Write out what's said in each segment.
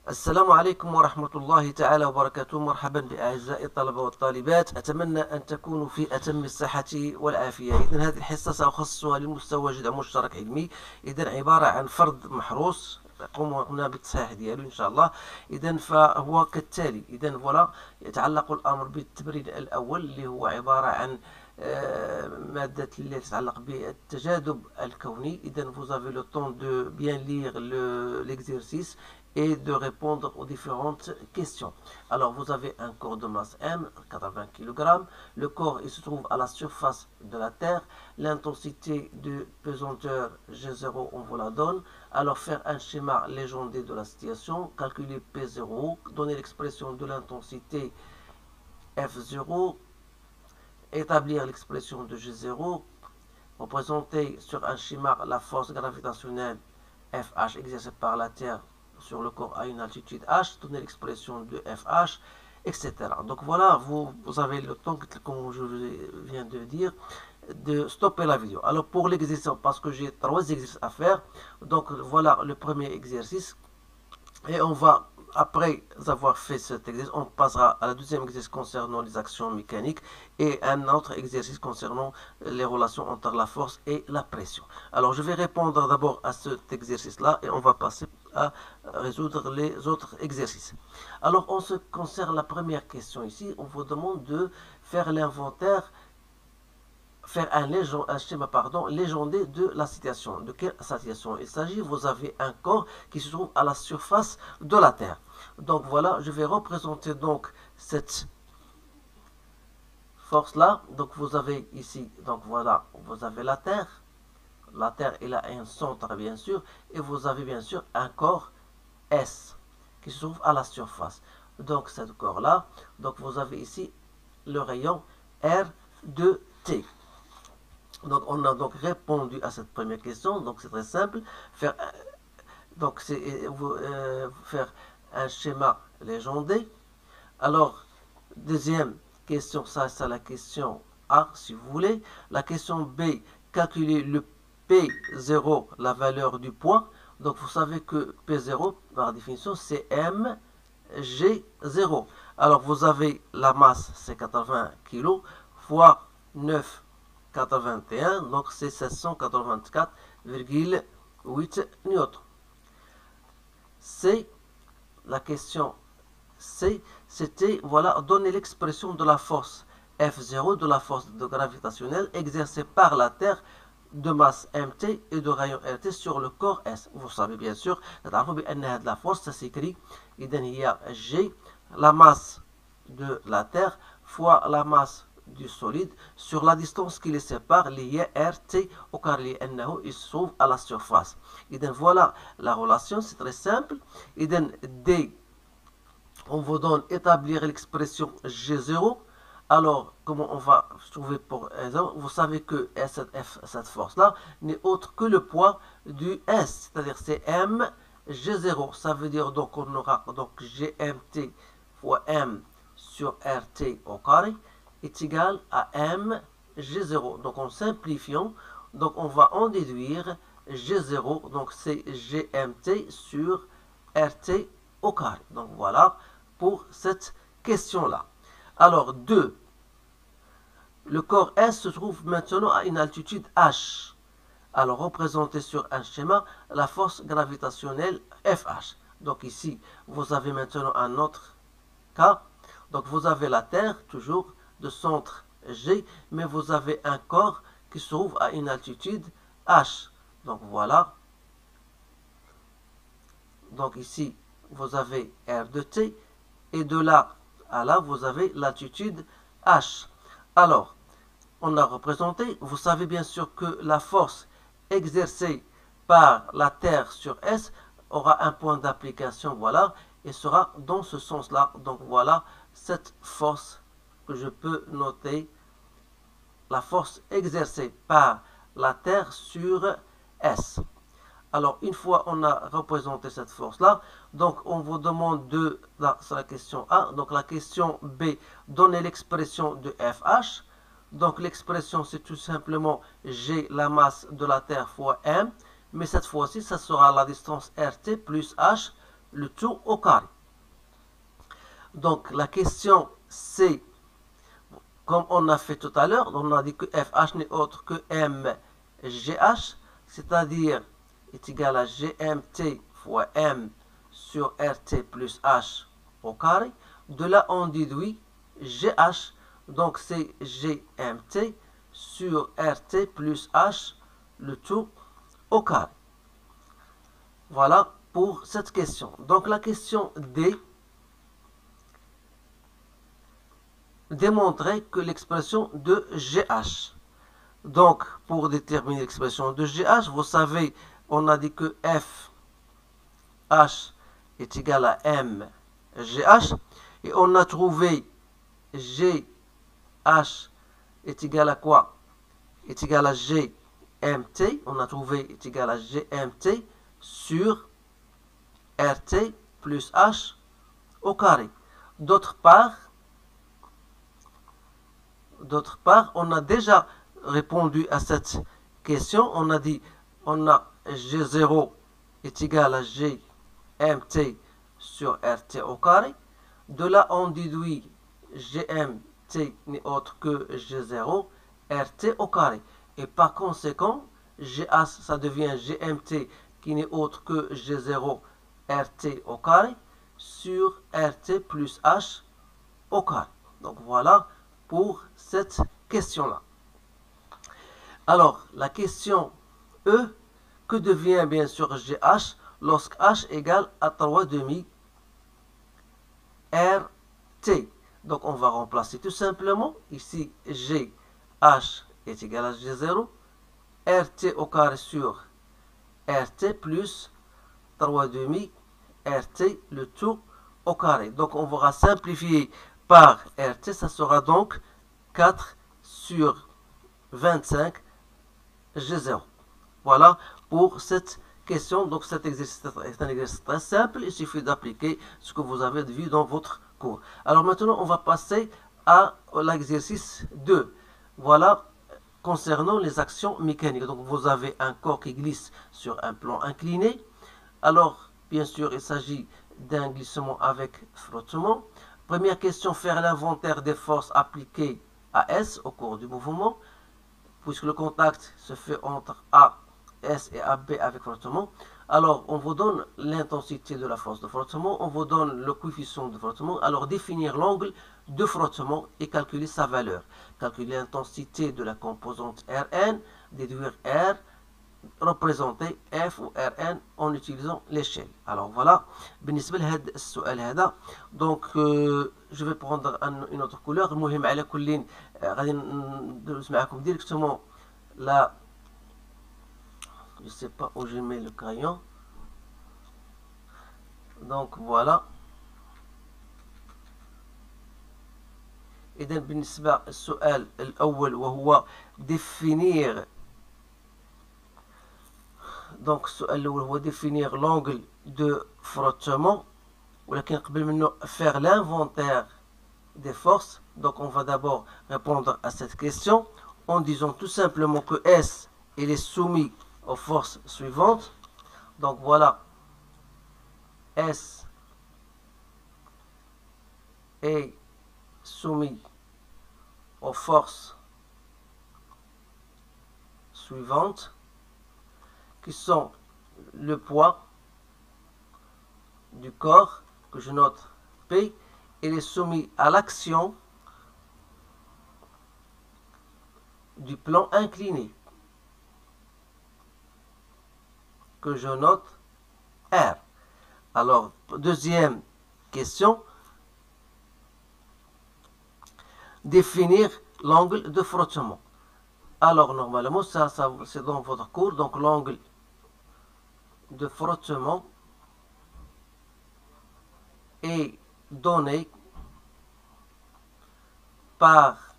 السلام عليكم ورحمة الله تعالى وبركاته. مرحبا بأعزائي الطلبة والطالبات، أتمنى أن تكونوا في أتم الصحة والعافية. إذن هذه الحصة سأخصصها للمستوى جدع مشترك علمي، إذن عبارة عن فرض محروس نقوم هنا بالتصحيح ديالو إن شاء الله. إذن فهو كالتالي. إذن فوالا يتعلق الأمر بالتمرين الأول اللي هو عبارة عن مادة اللي تتعلق بالتجاذب الكوني. إذن vous avez le temps de bien lire l'exercice et de répondre aux différentes questions. Alors, vous avez un corps de masse M, 80 kg. Le corps, il se trouve à la surface de la Terre. L'intensité de pesanteur G0, on vous la donne. Alors, faire un schéma légendé de la situation. Calculer P0, donner l'expression de l'intensité F0. Établir l'expression de G0. Représenter sur un schéma la force gravitationnelle FH exercée par la Terre sur le corps à une altitude H, donner l'expression de FH, etc. Donc voilà, vous avez le temps, comme je viens de dire, de stopper la vidéo. Alors pour l'exercice, parce que j'ai 3 exercices à faire, donc voilà le premier exercice. Et on va, après avoir fait cet exercice, on passera à la deuxième exercice concernant les actions mécaniques et un autre exercice concernant les relations entre la force et la pression. Alors je vais répondre d'abord à cet exercice-là et on va passer à résoudre les autres exercices. Alors en ce qui concerne la première question ici, on vous demande de faire l'inventaire, faire un schéma légendé de la situation. De quelle situation il s'agit? Vous avez un corps qui se trouve à la surface de la Terre. Donc voilà, je vais représenter donc cette force-là. Donc vous avez ici, donc voilà, vous avez la Terre. La Terre, elle a un centre bien sûr. Et vous avez bien sûr un corps S qui se trouve à la surface. Donc ce corps-là, donc vous avez ici le rayon R de T. Donc on a donc répondu à cette première question. Donc c'est très simple. Faire un schéma légendé. Alors deuxième question, ça c'est la question A si vous voulez. La question B, calculer le P0, la valeur du poids. Donc vous savez que P0 par définition c'est mg0. Alors vous avez la masse c'est 80 kg fois 9,81, donc c'est 784,8 newtons. C, la question C, c'était, voilà, donner l'expression de la force F0, de la force gravitationnelle exercée par la Terre de masse MT et de rayon RT sur le corps S. Vous savez bien sûr, la force, ça s'écrit, il y a G, la masse de la Terre, fois la masse du solide sur la distance qui les sépare, liée RT au carré, il se trouve à la surface. Et donc voilà la relation, c'est très simple. Et donc D, on vous donne établir l'expression G0. Alors, comment on va trouver pour exemple? Vous savez que cette force-là n'est autre que le poids du S, c'est-à-dire c'est M G0. Ça veut dire donc on aura donc GMT fois M sur RT au carré est égal à M G0. Donc en simplifiant, donc on va en déduire G0, donc c'est GMT sur RT au carré. Donc voilà pour cette question-là. Alors 2. Le corps S se trouve maintenant à une altitude H. Alors représenté sur un schéma la force gravitationnelle FH. Donc ici, vous avez maintenant un autre cas. Donc vous avez la Terre, toujours de centre G, mais vous avez un corps qui se trouve à une altitude H. Donc voilà. Donc ici, vous avez R de T, et de là à là, vous avez l'altitude H. Alors, on a représenté, vous savez bien sûr que la force exercée par la Terre sur S aura un point d'application, voilà, et sera dans ce sens-là. Donc voilà cette force que je peux noter, la force exercée par la Terre sur S. Alors, une fois on a représenté cette force-là, donc on vous demande de, là c'est la question A, donc la question B, donner l'expression de FH. Donc l'expression c'est tout simplement G, la masse de la Terre fois M, mais cette fois-ci ça sera la distance RT plus H le tout au carré. Donc la question c'est, comme on a fait tout à l'heure, on a dit que FH n'est autre que MGH, c'est-à-dire est égal à GMT fois M sur RT plus H au carré. De là, on déduit GH, donc c'est GMT sur RT plus H, le tout au carré. Voilà pour cette question. Donc la question D, démontrer que l'expression de GH. Donc, pour déterminer l'expression de GH, vous savez, on a dit que FH est égal à MGH, et on a trouvé GH est égal à quoi? Est égal à GMT, on a trouvé est égal à GMT sur RT plus H au carré. D'autre part, on a déjà répondu à cette question. On a dit, on a G0 est égal à GMT sur RT au carré. De là, on déduit GMT n'est autre que G0, RT au carré. Et par conséquent, GH, ça devient GMT qui n'est autre que G0, RT au carré sur RT plus H au carré. Donc voilà pour cette question-là. Alors, la question E, que devient bien sûr GH lorsque H égale à 3 demi RT? Donc, on va remplacer tout simplement. Ici, GH est égal à G0, RT au carré sur RT plus 3 demi RT, le tout au carré. Donc, on va simplifier par RT, ça sera donc 4 sur 25 G0. Voilà pour cette question. Donc cet exercice est un exercice très simple. Il suffit d'appliquer ce que vous avez vu dans votre cours. Alors maintenant, on va passer à l'exercice 2. Voilà concernant les actions mécaniques. Donc vous avez un corps qui glisse sur un plan incliné. Alors, bien sûr, il s'agit d'un glissement avec frottement. Première question, faire l'inventaire des forces appliquées à S au cours du mouvement, puisque le contact se fait entre AS et AB avec frottement. Alors, on vous donne l'intensité de la force de frottement, on vous donne le coefficient de frottement. Alors, définir l'angle de frottement et calculer sa valeur. Calculer l'intensité de la composante Rn, déduire R, représenter F ou Rn en utilisant l'échelle. Alors voilà, بالنسبة لهذا السؤال هذا donc je vais prendre une autre couleur. المهم على كل غادي ندوز معكم directement là, je sais pas où je mets le crayon. Donc voilà. إذا بالنسبة للسؤال الأول وهو définir. Donc السؤال الأول هو définir l'angle de frottement, ولكن قبل منه faire l'inventaire des forces. Donc on va d'abord répondre à cette question en disant tout simplement que S il est soumis aux forces suivantes. Donc voilà, S est soumis aux forces suivantes, qui sont le poids du corps, que je note P, il est soumis à l'action du plan incliné, que je note R. Alors, deuxième question, définir l'angle de frottement. Alors, normalement, ça c'est dans votre cours, donc l'angle de frottement est donné par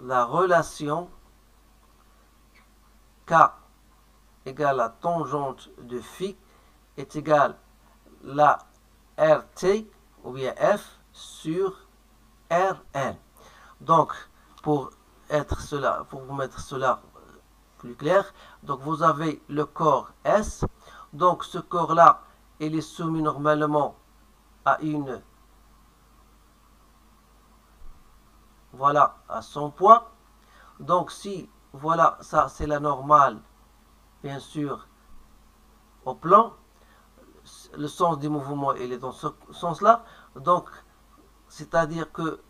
la relation K égale la tangente de phi est égale la RT ou bien F sur Rn. Donc, pour vous mettre cela plus clair, donc vous avez le corps S. Donc ce corps-là, il est soumis normalement à une, voilà, à son poids. Donc si, voilà, ça c'est la normale, bien sûr, au plan, le sens du mouvement, il est dans ce sens-là. Donc, c'est-à-dire que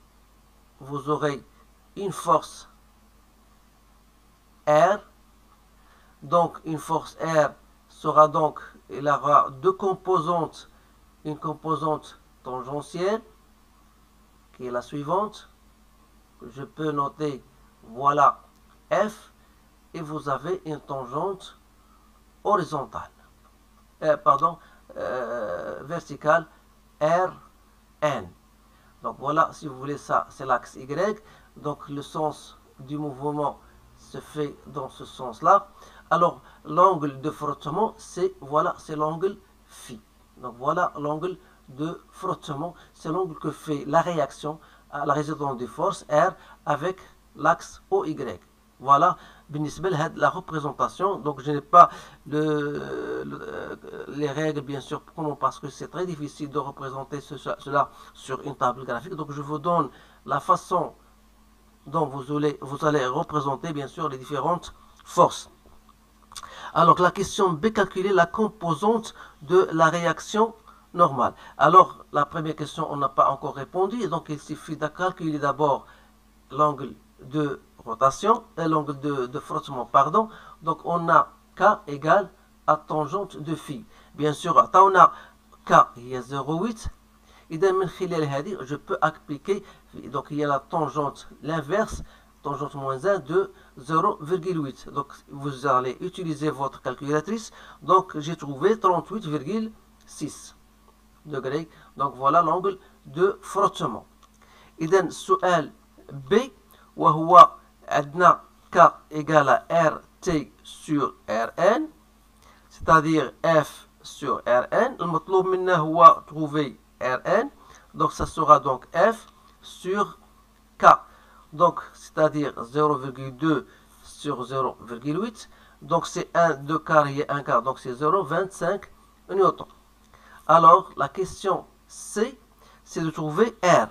vous aurez une force R. Donc, une force R sera donc, il aura deux composantes. Une composante tangentielle, qui est la suivante. Je peux noter, voilà, F. Et vous avez une tangente horizontale. Verticale, RN. Donc voilà, si vous voulez, ça c'est l'axe Y. Donc le sens du mouvement se fait dans ce sens-là. Alors l'angle de frottement, c'est, voilà, c'est l'angle phi. Donc voilà l'angle de frottement, c'est l'angle que fait la réaction à la résidence de force R avec l'axe OY. Voilà, la représentation. Donc je n'ai pas les règles, bien sûr, parce que c'est très difficile de représenter cela sur une table graphique. Donc je vous donne la façon dont vous allez représenter, bien sûr, les différentes forces. Alors la question B, calculer la composante de la réaction normale. Alors la première question, on n'a pas encore répondu. Donc il suffit de calculer d'abord l'angle de rotation, l'angle de frottement, pardon. Donc on a K égale à tangente de phi. Bien sûr, on a K, il y a 0,8. Je peux appliquer, donc il y a la tangente, l'inverse, tangente moins 1 de 0,8. Donc vous allez utiliser votre calculatrice. Donc j'ai trouvé 38,6 degrés. Donc voilà l'angle de frottement. إذا السؤال B وهو عندنا K égale à RT sur RN, c'est-à-dire F sur RN. المطلوب منا هو trouver RN, donc ça sera donc F sur K, donc c'est-à-dire 0,2 sur 0,8, donc c'est 1, 2 quarts et 1 quart, donc c'est 0,25 newtons. Alors la question C, c'est de trouver R.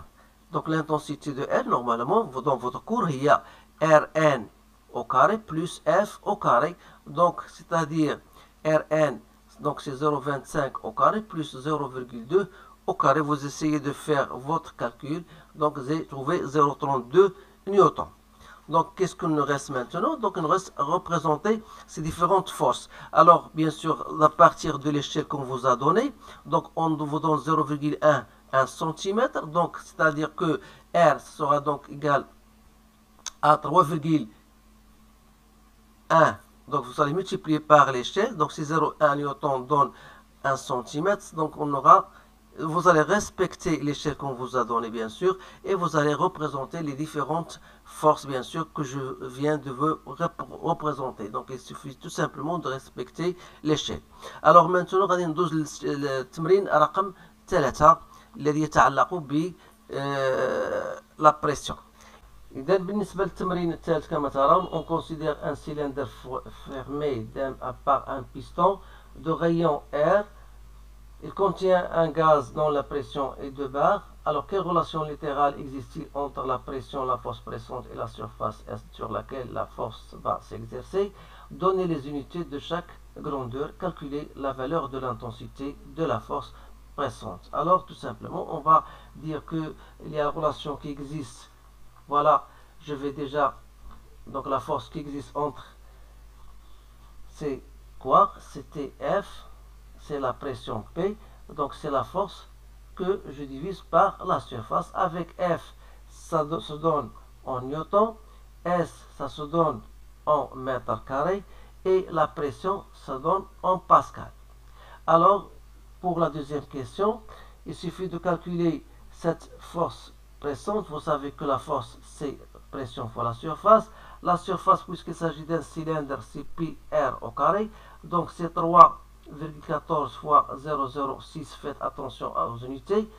Donc l'intensité de R, normalement, dans votre cours, il y a Rn au carré plus F au carré. Donc, c'est-à-dire Rn, donc c'est 0,25 au carré plus 0,2 au carré. Vous essayez de faire votre calcul. Donc, vous avez trouvé 0,32 newtons. Donc, qu'est-ce qu'il nous reste maintenant? Donc, il nous reste à représenter ces différentes forces. Alors, bien sûr, à partir de l'échelle qu'on vous a donnée, donc on vous donne 0,1 cm, donc c'est-à-dire que R sera donc égal à 3,1. Donc vous allez multiplier par l'échelle, donc si 0,1 newton donne 1 cm, donc on aura, vous allez respecter l'échelle qu'on vous a donnée, bien sûr, et vous allez représenter les différentes forces, bien sûr, que je viens de vous représenter. Donc il suffit tout simplement de respecter l'échelle. Alors maintenant, غادي ندوز للتمرين رقم 3 الذي يتعلق ب la pression. إذا بالنسبة للتمرين الثالث كما ترون, on considère un cylindre fermé par un piston de rayon R. Il contient un gaz dont la pression est 2 bars. Alors quelle relation littérale existe-t-il entre la pression, la force pressante et la surface sur laquelle la force va s'exercer? Donnez les unités de chaque grandeur. Calculez la valeur de l'intensité de la force pressante. Alors tout simplement, on va dire qu'il y a une relation qui existe. Voilà, je vais déjà, donc la force qui existe entre, c'est quoi? C'était F, c'est la pression P, donc c'est la force que je divise par la surface. Avec F, ça se donne en newton, S, ça se donne en mètre carré, et la pression, ça donne en pascal. Alors, pour la deuxième question, il suffit de calculer cette force pressante. Vous savez que la force, c'est pression fois la surface. La surface, puisqu'il s'agit d'un cylindre, c'est pi r au carré. Donc, c'est 3,14 fois 0,06. Faites attention aux unités.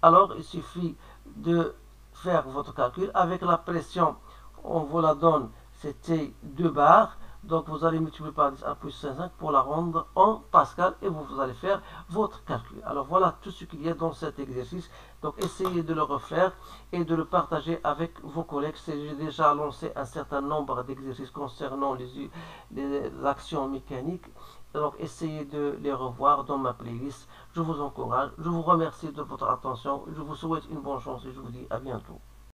Alors, il suffit de faire votre calcul. Avec la pression, on vous la donne, c'était 2 bars. Donc vous allez multiplier par 10 à la puissance 5 pour la rendre en Pascal et vous allez faire votre calcul. Alors voilà tout ce qu'il y a dans cet exercice. Donc essayez de le refaire et de le partager avec vos collègues. J'ai déjà lancé un certain nombre d'exercices concernant les actions mécaniques. Donc essayez de les revoir dans ma playlist. Je vous encourage. Je vous remercie de votre attention. Je vous souhaite une bonne chance et je vous dis à bientôt.